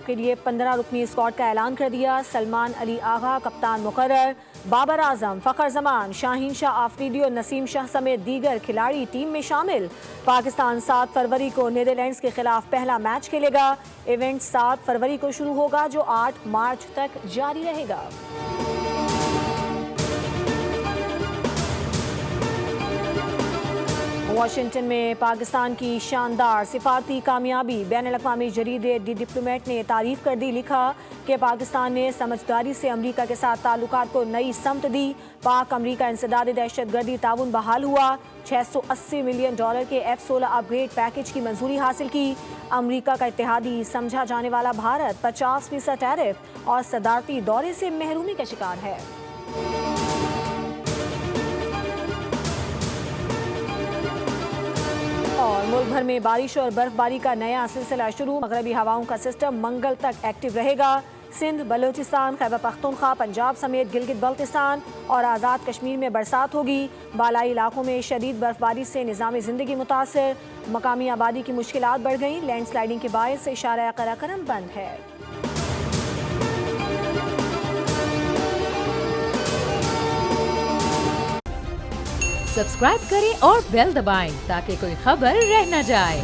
کے لیے 15 رکنی اسکواڈ کا اعلان کر دیا۔ سلمان علی آغا کپتان مقرر، بابر اعظم، فخر زمان، شاہین شاہ آفریدی اور نسیم شاہ سمیت دیگر کھلاڑی ٹیم میں شامل۔ پاکستان 7 فروری کو نیدرلینڈز کے خلاف پہلا میچ کھیلے گا۔ ایونٹ 7 فروری کو شروع ہوگا جو 8 مارچ تک جاری رہے گا۔ واشنگٹن میں پاکستان کی شاندار سفارتی کامیابی، بین الاقوامی جریدے دی ڈپلومیٹ نے تعریف کر دی۔ لکھا کہ پاکستان نے سمجھداری سے امریکہ کے ساتھ تعلقات کو نئی سمت دی۔ پاک امریکہ انسداد دہشت گردی تعاون بحال ہوا۔ $680 ملین کے F-16 اپ گریڈ پیکج کی منظوری حاصل کی۔ امریکہ کا اتحادی سمجھا جانے والا بھارت 50% ٹیرف اور صدارتی دورے سے محرومی کا شکار ہے۔ اور ملک بھر میں بارش اور برف باری کا نیا سلسلہ شروع۔ مغربی ہواؤں کا سسٹم منگل تک ایکٹیو رہے گا۔ سندھ، بلوچستان، خیبر پختونخوا، پنجاب سمیت گلگت بلتستان اور آزاد کشمیر میں برسات ہوگی۔ بالائی علاقوں میں شدید برف باری سے نظام زندگی متاثر، مقامی آبادی کی مشکلات بڑھ گئیں۔ لینڈ سلائیڈنگ کے باعث اشارہ قراقرم بند ہے۔ سبسکرائب کریں اور بیل دبائیں تاکہ کوئی خبر رہ نہ جائے۔